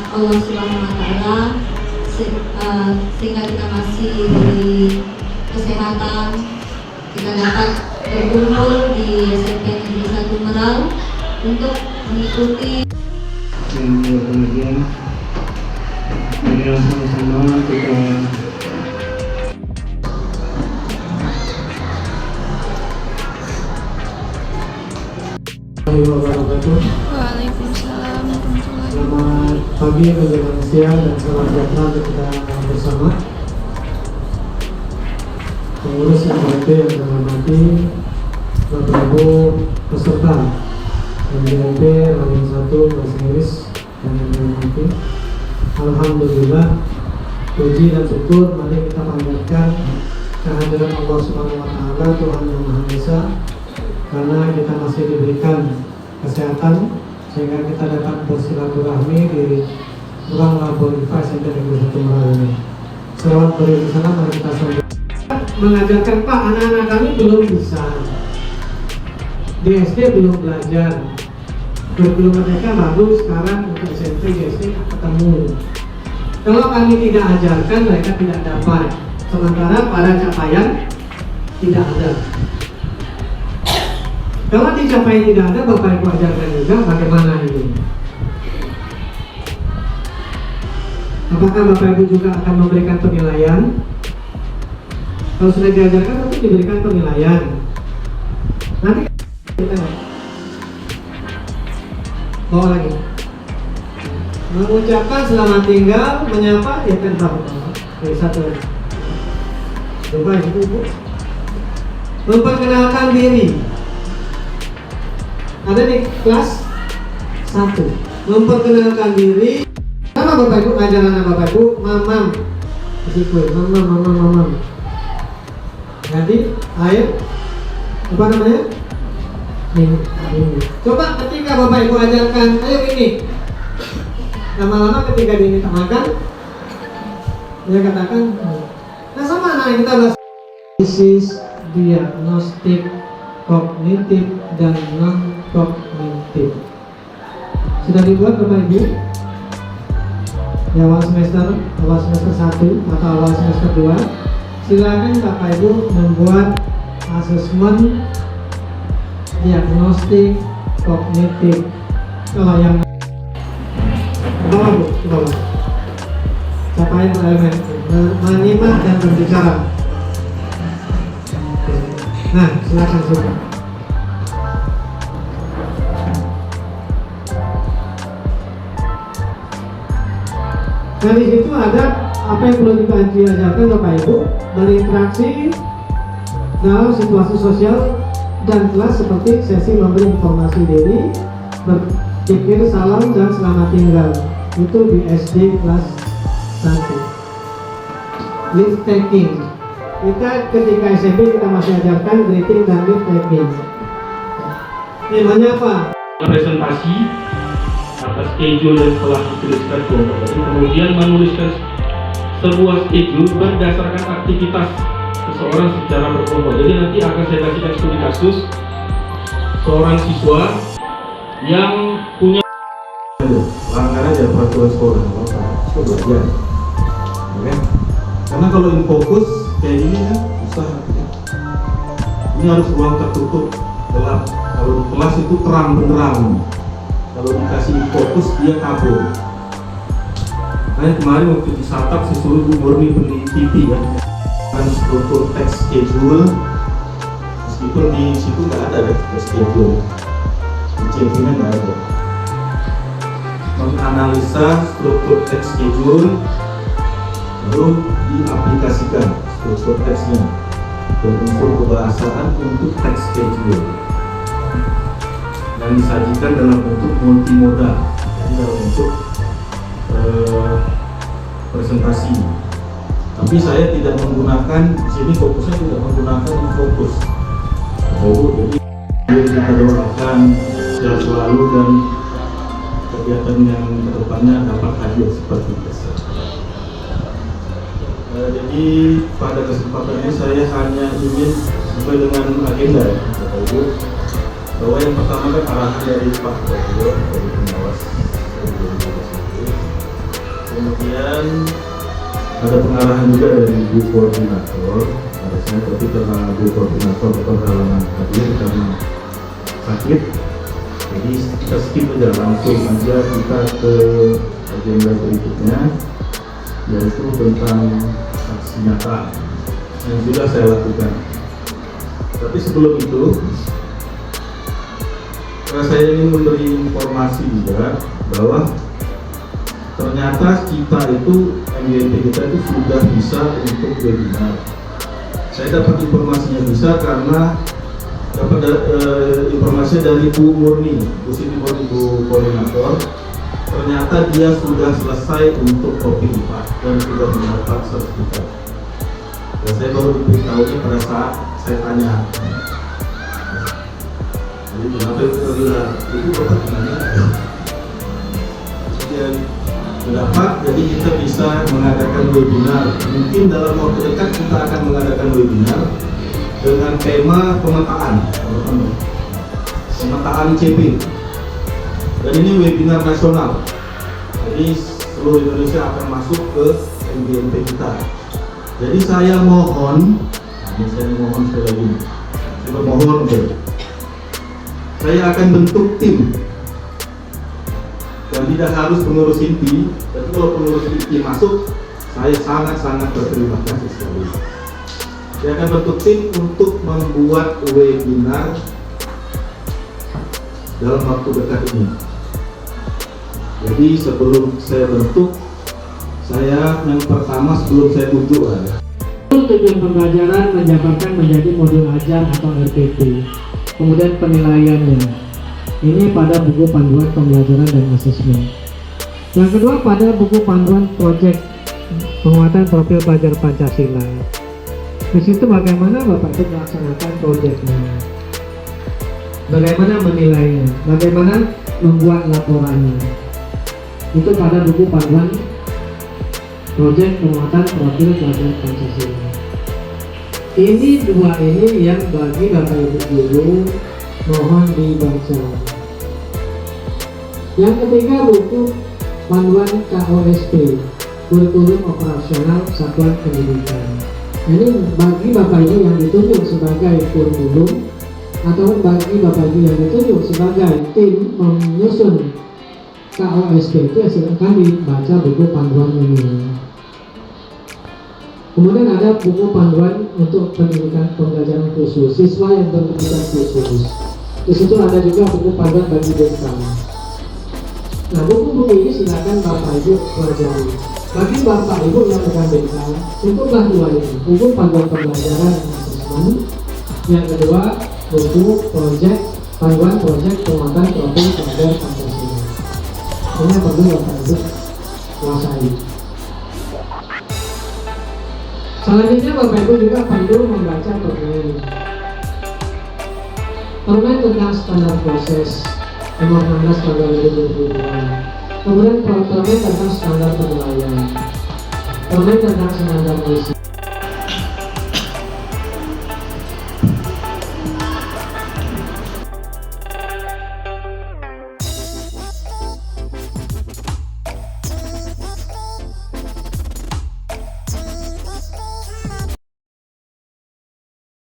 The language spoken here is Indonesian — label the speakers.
Speaker 1: Allah Subhanahu Wa Taala sehingga kita masih diberi kesehatan, kita dapat berkumpul di SMP Negeri 1 Meral untuk mengikuti.
Speaker 2: Kemudian sama-sama kita
Speaker 3: Waalaikumsalam warahmatullahi
Speaker 2: selamat pagi menjelang siang dan selamat datang kita bersama pengurus MPT yang saya hormati, Bapak Ibu peserta MPT Ramin 1 Bahasa Inggris yang saya hormati. Alhamdulillah, puji dan syukur mari kita panjatkan kehadiran Allah Subhanahu Wa Taala, Tuhan yang Maha Esa, karena kita masih diberikan kesehatan sehingga kita dapat bersilaturahmi di ruang laboratorium SMP Negeri 1 Meral ini. Selamat berwisata, mari kita sambut. Mengajarkan, Pak, anak-anak kami belum bisa, di SD belum belajar, kurikulum mereka bagus, sekarang untuk SMP di SD ketemu. Kalau kami tidak ajarkan, mereka tidak dapat, sementara pada capaian tidak ada. Kalau dicapai tidak ada, Bapak Ibu ajarkan juga bagaimana ini. Apakah Bapak Ibu juga akan memberikan penilaian? Kalau sudah diajarkan, tentu diberikan penilaian. Nanti kita bawa lagi. Mengucapkan selamat tinggal, menyapa, ya kan Pak. Satu lagi. Coba itu Bu. Memperkenalkan diri. Ada di kelas 1. Memperkenalkan diri. Nama Bapak Ibu, ajaran Bapak Ibu, mamam. Sikul, mamam. Jadi air apa namanya? Ini. Coba ketika Bapak Ibu ajarkan, ayo ini. Lama-lama ketika dia minta makan, dia katakan, nah sama anak kita bahas. This is diagnostik kognitif dan non-kognitif. Sudah dibuat Bapak Ibu? Di awal semester 1 atau awal semester 2, silakan Bapak Ibu membuat asesmen diagnostik kognitif. Kalau yang bawah Bu, ke bawah. Capaian elemen menyimak dan berbicara. Nah, silakan sudah. Nah, di situ ada apa yang perlu diajarkan Bapak Ibu, berinteraksi dalam situasi sosial dan kelas seperti sesi memberi informasi diri, berpikir salam dan selamat tinggal. Itu di SD kelas 1. Leave taking. Kita ketika SMP kita masih ajarkan greeting dan leave taking. Temanya apa?
Speaker 4: Presentasi atas schedule yang telah dituliskan Bapak. Kemudian menuliskan sebuah schedule berdasarkan aktivitas seseorang secara berkelompok. Jadi nanti akan saya kasihkan studi kasus seorang siswa yang punya
Speaker 5: langgar aja peraturan sekolah, itu belajar, oke? Karena kalau in fokus kayak gini kan susah. Ini harus ruang tertutup, gelap. Kalau di kelas itu terang benderang. Kalau dikasih fokus dia kabur. Nah, kemarin waktu di Satap saya suruh Bu Murni beli TV kan, struktur text schedule. Meskipun di situ nggak ada text schedule, di CV-nya nggak ada. Menganalisa struktur text schedule, lalu diaplikasikan struktur teksnya dan unsur kebahasaan untuk text schedule, dan disajikan dalam bentuk multimoda, jadi dalam bentuk presentasi. Tapi saya tidak menggunakan di sini, fokusnya tidak menggunakan fokus. Jadi kita doakan sehat selalu dan kegiatan yang kedepannya dapat hadir seperti biasa. Jadi pada kesempatan ini saya hanya ingin sesuai dengan agenda ya, Bapak Ibu, bahwa yang pertama kan arahan dari Pak Gubernur, dari pengawas Kemudian ada pengarahan juga dari Bu Koordinator, harusnya tapi karena Bu Koordinator berhalangan hadir karena sakit, jadi kita skip aja, langsung aja kita ke agenda berikutnya, yaitu tentang saksi nyata yang sudah saya lakukan. Tapi sebelum itu, saya ingin memberi informasi juga bahwa ternyata kita itu MYP kita itu sudah bisa untuk webinar. Saya dapat informasinya bisa karena dapat informasi dari Bu Murni, Bu Siti Murni, Bu Koordinator. Ternyata dia sudah selesai untuk topik 4 dan sudah mendapat sertifikat. Dan saya baru diberitahunya pada saat saya tanya. Jadi kenapa itu terlihat? Itu bapak nanya. Kemudian mendapat, jadi kita bisa mengadakan webinar. Mungkin dalam waktu dekat kita akan mengadakan webinar dengan tema pemetaan, pemetaan CP. Dan ini webinar nasional. Jadi seluruh Indonesia akan masuk ke MGMP kita. Jadi saya mohon sekali lagi. Saya mohon, saya akan bentuk tim. Dan tidak harus pengurus inti, tapi kalau pengurus inti masuk, saya sangat-sangat berterima kasih sekali. Saya akan bentuk tim untuk membuat webinar dalam waktu dekat ini. Jadi sebelum saya bentuk, saya yang pertama sebelum saya tunjuk
Speaker 2: tujuan pembelajaran menjabarkan menjadi modul ajar atau RPP. Kemudian penilaiannya. Ini pada buku panduan pembelajaran dan asesmen. Yang kedua pada buku panduan proyek penguatan profil pelajar Pancasila. Di situ bagaimana Bapak itu melaksanakan proyeknya, bagaimana menilainya, bagaimana membuat laporannya. Itu pada buku panduan proyek penguatan profil pelajar Pancasila. Ini dua ini yang bagi Bapak Ibu guru mohon dibaca. Yang ketiga buku panduan KOSP, kurikulum operasional satuan pendidikan. Ini bagi Bapak Ibu yang ditunjuk sebagai kurikulum atau bagi Bapak Ibu yang ditunjuk sebagai tim menyusun KOSP itu silakan dibaca buku panduan ini. Kemudian ada buku panduan untuk pendidikan pembelajaran khusus, siswa yang berkebutuhan khusus. Di situ ada juga buku panduan bagi desa. Nah, buku-buku ini silakan Bapak Ibu pelajari. Bagi Bapak Ibu yang bukan desa, cukuplah dua ini, buku panduan pembelajaran dan asesmen. Yang kedua, buku panduan proyek penguatan profil pelajar Pancasila. Ini yang perlu Bapak Ibu kuasai. Selanjutnya Bapak Ibu juga perlu membaca permen tentang standar proses nomor 16 tahun 2022. Kemudian permen tentang standar penilaian, permen tentang standar misi.